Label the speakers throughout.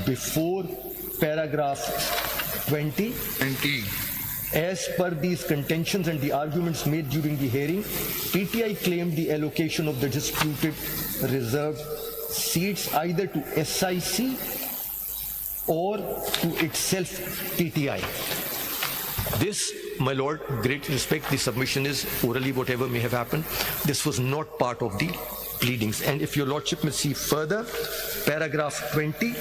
Speaker 1: before paragraph 20. As per these contentions and the arguments made during the hearing, PTI claimed the allocation of the disputed reserved seats either to SIC or to itself PTI. This, my lord, great respect, the submission is orally, whatever may have happened. This was not part of the pleadings. And if your lordship may see further, paragraph 20.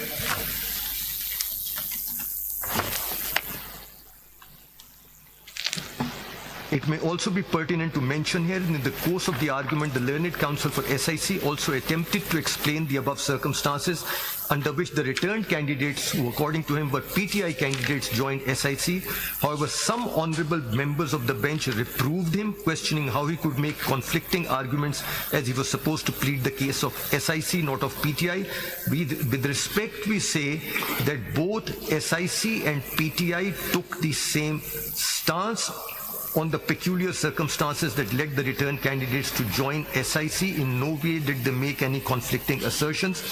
Speaker 1: It may also be pertinent to mention here, in the course of the argument, the learned counsel for SIC also attempted to explain the above circumstances under which the returned candidates, who according to him were PTI candidates, joined SIC. However, some honorable members of the bench reproved him, questioning how he could make conflicting arguments as he was supposed to plead the case of SIC, not of PTI. With respect, we say that both SIC and PTI took the same stance on the peculiar circumstances that led the returned candidates to join SIC. In no way did they make any conflicting assertions.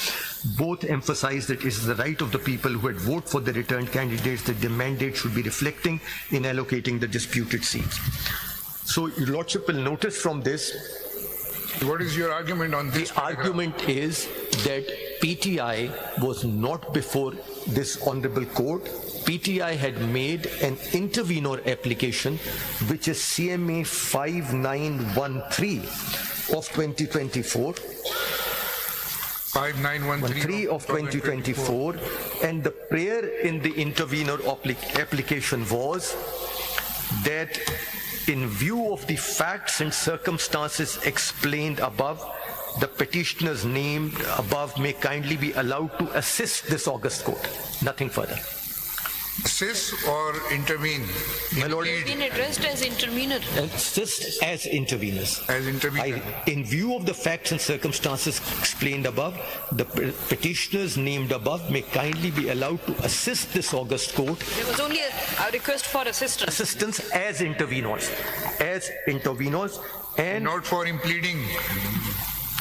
Speaker 1: Both emphasized that it is the right of the people who had voted for the returned candidates that their mandate should be reflecting in allocating the disputed seats. So your lordship will notice from this.
Speaker 2: What is your argument on this?
Speaker 1: The argument is that PTI was not before this honorable court. PTI had made an intervenor application, which is CMA 5913 of 2024.
Speaker 2: 5913
Speaker 1: of 2024, and the prayer in the intervenor application was that in view of the facts and circumstances explained above, the petitioner's name above may kindly be allowed to assist this august court. Nothing further.
Speaker 2: Assist or intervene?
Speaker 1: My lord,
Speaker 3: it's been addressed as intervener.
Speaker 1: Assist as interveners.
Speaker 2: As intervener.
Speaker 1: In view of the facts and circumstances explained above, the petitioners named above may kindly be allowed to assist this august court.
Speaker 3: There was only a request for assistance.
Speaker 1: Assistance as intervenors. As intervenors, and
Speaker 2: not for impleading.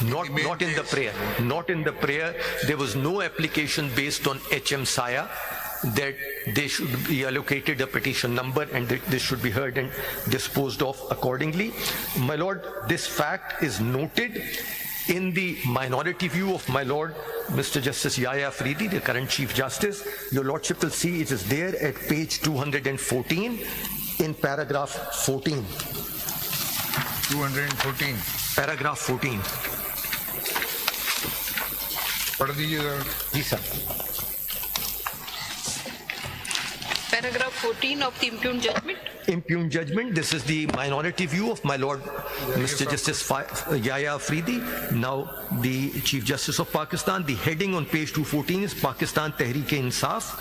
Speaker 1: Not in the prayer. Not in the prayer. There was no application based on HM Saya that they should be allocated a petition number and that this should be heard and disposed of accordingly. My lord, this fact is noted in the minority view of my lord, Mr. Justice Yahya Afridi, the current Chief Justice. Your lordship will see it is there at page 214 in paragraph 14.
Speaker 2: 214.
Speaker 1: Paragraph 14.
Speaker 2: पढ़ दीजिएगा।
Speaker 1: जी sir.
Speaker 3: Paragraph 14 of the impugned judgment.
Speaker 1: Impugned judgment. This is the minority view of my lord, Mr. Justice Yahya Afridi, now the Chief Justice of Pakistan. The heading on page 214 is Pakistan Tehreek-e-Insaf.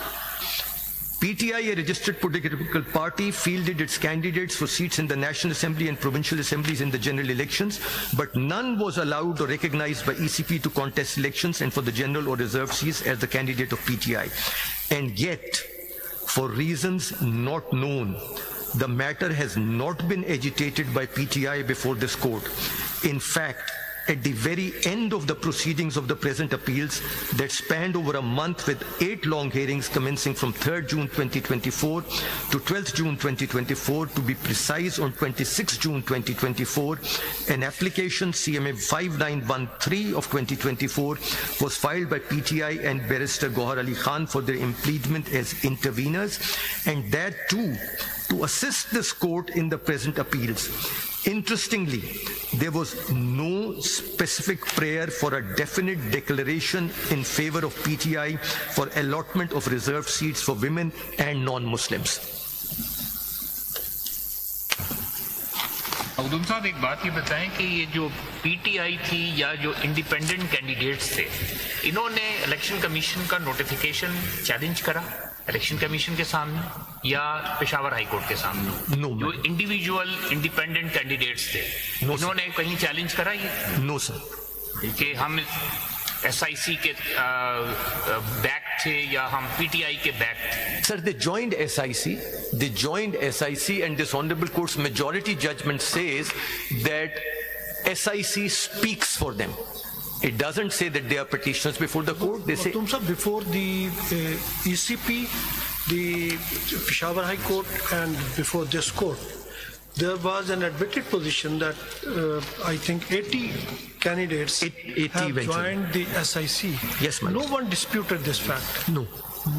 Speaker 1: PTI, a registered political party, fielded its candidates for seats in the National Assembly and Provincial Assemblies in the general elections, but none was allowed or recognized by ECP to contest elections and for the general or reserved seats as the candidate of PTI. And yet, for reasons not known, the matter has not been agitated by PTI before this court. In fact, at the very end of the proceedings of the present appeals that spanned over a month with 8 long hearings commencing from 3rd June 2024 to 12th June 2024, to be precise on 26 June 2024, an application CMA 5913 of 2024 was filed by PTI and Barrister Gohar Ali Khan for their impleadment as interveners, and that too to assist this court in the present appeals. Interestingly, there was no specific prayer for a definite declaration in favor of PTI for allotment of reserved seats for women and non-Muslims.
Speaker 4: Abdul साहब, एक बात ये बताएं कि ये जो PTI थी या जो इंडिपेंडेंट कैंडिडेट्स थे, इन्होंने इलेक्शन कमीशन का नोटिफिकेशन चैलेंज करा इलेक्शन कमीशन के सामने या पेशावर हाई कोर्ट के सामने? जो इंडिविजुअल इंडिपेंडेंट कैंडिडेट्स थे, इन्होंने कहीं चैलेंज करा ये?
Speaker 1: नो सर,
Speaker 4: कि हम SIC के बैक थे या हम PTI के बैक थे?
Speaker 1: Sir, they joined SIC, and this honorable court's majority judgment says that SIC speaks for them. It doesn't say that they are petitioners before the court. They say
Speaker 5: before the ECP, the Peshawar High Court, and before this court, there was an admitted position that I think 80 candidates
Speaker 1: 80
Speaker 5: have joined the SIC.
Speaker 1: Yes, ma'am.
Speaker 5: No one disputed this fact.
Speaker 1: no.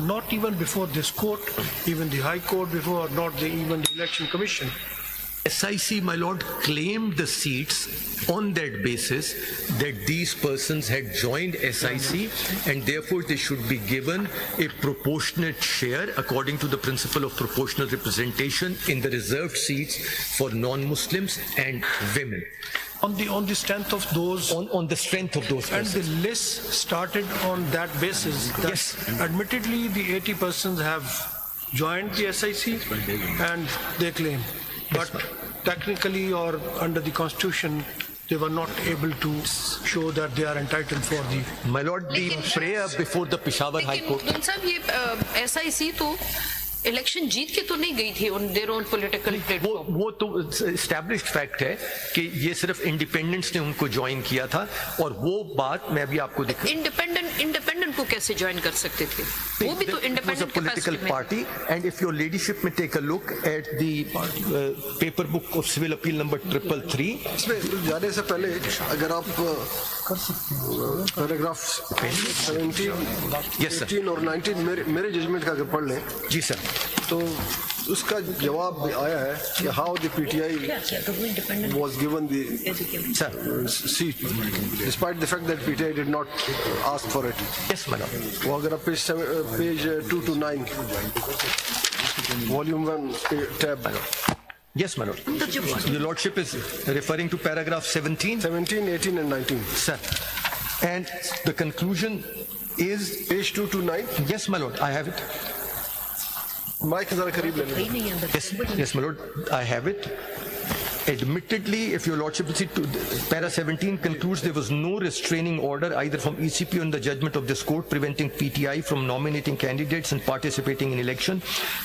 Speaker 5: Not even before this court, even the High Court before, not even the Election Commission.
Speaker 1: SIC, my lord, claimed the seats on that basis that these persons had joined SIC and therefore they should be given a proportionate share according to the principle of proportional representation in the reserved seats for non-Muslims and women.
Speaker 5: On the strength of those,
Speaker 1: On the strength of those
Speaker 5: and
Speaker 1: persons.
Speaker 5: the list started on that basis. That
Speaker 1: Yes.
Speaker 5: Admittedly, the 80 persons have joined the SIC and they claim. But technically or under the Constitution, they were not able to show that they are entitled for the...
Speaker 1: My lord, the prayer before the Peshawar High
Speaker 3: लेकिन
Speaker 1: Court.
Speaker 3: Doon साहब ये SIC तो election जीत के तो नहीं गई थी on their own political platform.
Speaker 1: वो तो एस्टैब्लिश्ड फैक्ट है कि ये सिर्फ इंडिपेंडेंट्स ने उनको ज्वाइन किया था और वो बात मैं भी आपको दिखा
Speaker 3: इंडिपेंडेंट को कैसे ज्वाइन कर सकते थे? वो भी तो independent
Speaker 1: political party and if your ladyship may take a look at the paper book of civil appeal number 333.
Speaker 6: इसमें जाने से पहले अगर आप कर सकते हो पैराग्राफ 17,
Speaker 1: Yes, sir.
Speaker 6: 18 और 19 मेरे जजमेंट का अगर पढ़ लें
Speaker 1: जी सर.
Speaker 6: तो उसका जवाब आया है कि how the PTI was given the seat despite the fact that PTI did not ask for it.
Speaker 1: Yes, my lord.
Speaker 6: वो अगर आप page 2 to 9 volume 1 tab
Speaker 1: Yes, my lord. Your lordship is referring to paragraph 17.
Speaker 6: 17, 18 and 19.
Speaker 1: Sir. And the conclusion is...
Speaker 6: Page 2 to 9.
Speaker 1: Yes, my lord, I have it.
Speaker 6: Mike जरा करीब ले लें.
Speaker 1: Yes, my lord, I have it. Admittedly, if your lordship will see, para 17 concludes there was no restraining order either from ECP on the judgment of this court preventing PTI from nominating candidates and participating in election,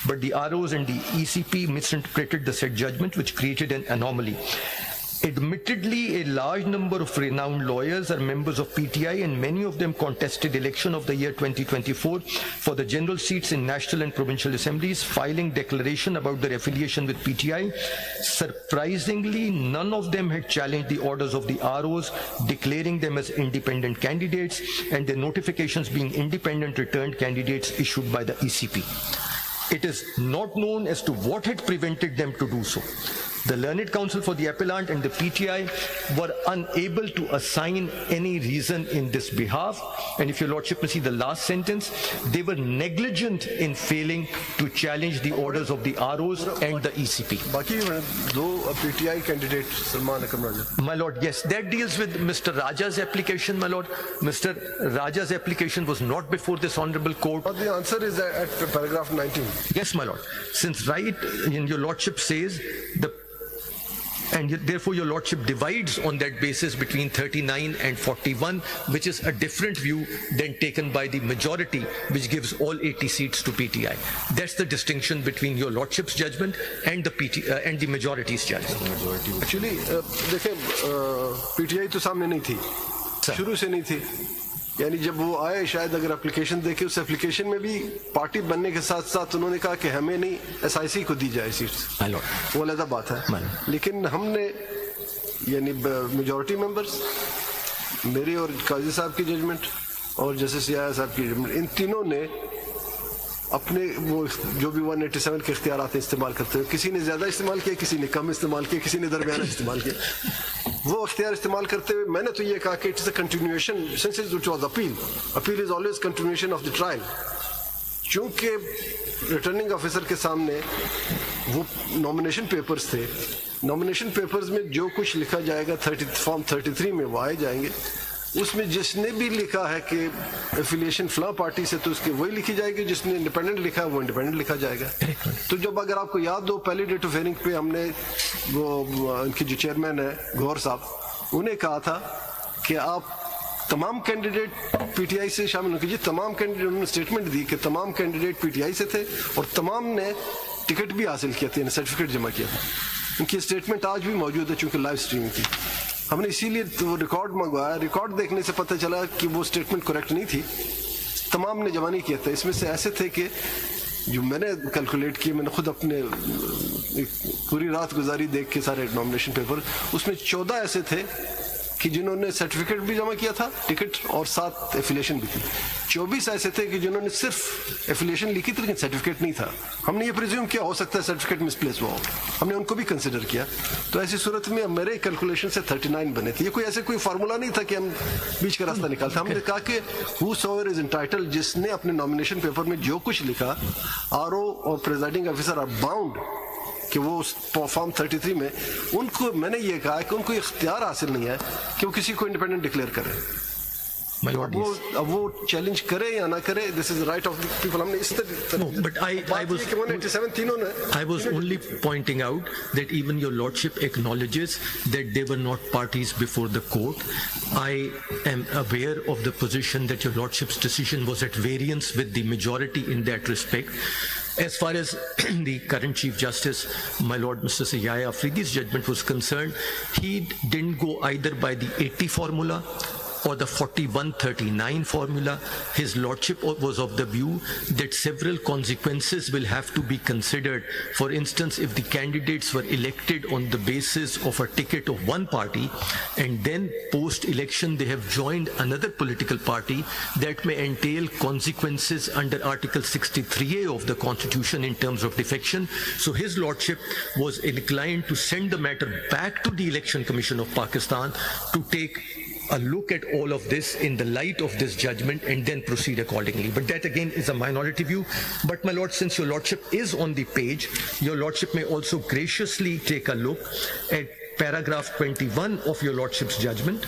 Speaker 1: but the ROs and the ECP misinterpreted the said judgment, which created an anomaly. Admittedly, a large number of renowned lawyers are members of PTI and many of them contested election of the year 2024 for the general seats in national and provincial assemblies, filing declaration about their affiliation with PTI. Surprisingly, none of them had challenged the orders of the ROs, declaring them as independent candidates and their notifications being independent returned candidates issued by the ECP. It is not known as to what had prevented them to do so. The Learned Counsel for the Appellant and the PTI were unable to assign any reason in this behalf. And if your lordship will see the last sentence, they were negligent in failing to challenge the orders of the ROs and the ECP.
Speaker 6: बाकी दो PTI candidate Salman Akram Raja.
Speaker 1: My lord, yes, that deals with Mr. Raja's application, my lord. Mr. Raja's application was not before this honorable court.
Speaker 6: But the answer is at paragraph 19.
Speaker 1: Yes, my lord. Since right in your lordship says and therefore your lordship divides on that basis between 39 and 41, which is a different view than taken by the majority, which gives all 80 seats to PTI. That's the distinction between your lordship's judgment and the and the majority's judgment.
Speaker 6: Actually, देखें PTI तो सामने नहीं थी, शुरू से नहीं थी. यानी जब वो आए शायद अगर एप्लीकेशन देखे उस एप्लीकेशन में भी पार्टी बनने के साथ साथ उन्होंने कहा कि हमें नहीं SIC को दी जाए सीट्स. वो अलग बात है. लेकिन हमने यानी मेजॉरिटी मेंबर्स, मेरी और काजी साहब की जजमेंट और जस्टिस याया साहब की जजमेंट, इन तीनों ने अपने वो जो भी 187 के इख्तियारात इस्तेमाल करते हुए, किसी ने ज़्यादा इस्तेमाल किया, किसी ने कम इस्तेमाल किया, किसी ने दरमियाना इस्तेमाल किया. वो इख्तियार इस्तेमाल करते हुए मैंने तो ये कहा कि it's a continuation since it was appeal is always continuation of the trial. चूंकि रिटर्निंग ऑफिसर के सामने वो नॉमिनेशन पेपर्स थे, नॉमिनेशन पेपर्स में जो कुछ लिखा जाएगा फॉर्म 33 में वो आए जाएंगे. उसमें जिसने भी लिखा है कि एफिलिएशन फला पार्टी से तो उसकी वही लिखी जाएगी, जिसने इंडिपेंडेंट लिखा है वो इंडिपेंडेंट लिखा जाएगा. तो जब अगर आपको याद हो पहली डेट ऑफ हियरिंग पे हमने वो इनके जो चेयरमैन है गौहर साहब, उन्हें कहा था कि आप तमाम कैंडिडेट PTI से शामिल हो कीजिए. तमाम कैंडिडेट उन्होंने स्टेटमेंट दी कि तमाम कैंडिडेट PTI से थे और तमाम ने टिकट भी हासिल किया था, सर्टिफिकेट जमा किया था. उनकी स्टेटमेंट आज भी मौजूद है चूंकि लाइव स्ट्रीमिंग थी. हमने इसीलिए तो रिकॉर्ड मंगवाया, रिकॉर्ड देखने से पता चला कि वो स्टेटमेंट करेक्ट नहीं थी, तमाम ने जमा नहीं किया था। इसमें से ऐसे थे कि जो मैंने कैलकुलेट किए, मैंने खुद अपने पूरी रात गुजारी देख के सारे नॉमिनेशन पेपर, उसमें 14 ऐसे थे कि जिन्होंने सर्टिफिकेट भी जमा किया था, टिकट, और 7 एफिलिएशन भी थी। 24 ऐसे थे कि जिन्होंने सिर्फ एफिलिएशन लिखी थी लेकिन सर्टिफिकेट नहीं था। हमने ये प्रिज्यूम किया हो सकता है सर्टिफिकेट मिसप्लेस हुआ हो, हमने उनको भी कंसिडर किया। तो ऐसी सूरत में मेरे कैलकुलेशन से 39 बने थे। ये कोई ऐसे कोई फार्मूला नहीं था कि हम बीच का रास्ता निकालते। हमने कहा कि whosoever is entitled, जिसने अपने नॉमिनेशन पेपर में जो कुछ लिखा, आरओ और प्रिजाइडिंग ऑफिसर आर बाउंड कि वो उस फॉर्म 33 में, उनको मैंने ये कहा कि उनको इख्तियार हासिल नहीं है कि वो किसी को इंडिपेंडेंट डिक्लेयर करें। अब वो चैलेंज करे या ना करे, this is right of the people. हमने इस तरह
Speaker 1: No, but I was only pointing out that even your lordship acknowledges that they were not parties before the court. I am aware of the position that your lordship's decision was at variance with the majority in that respect. As far as the current Chief Justice, my Lord Mr. Yahya Afridi's judgment was concerned, he didn't go either by the 80 formula or the 4139 formula. His lordship was of the view that several consequences will have to be considered. For instance, if the candidates were elected on the basis of a ticket of one party and then post-election they have joined another political party, that may entail consequences under Article 63A of the Constitution in terms of defection. So his lordship was inclined to send the matter back to the Election Commission of Pakistan to take a look at all of this in the light of this judgment and then proceed accordingly. But that again is a minority view. But my lord, since your lordship is on the page, your lordship may also graciously take a look at paragraph 21 of your lordship's judgment.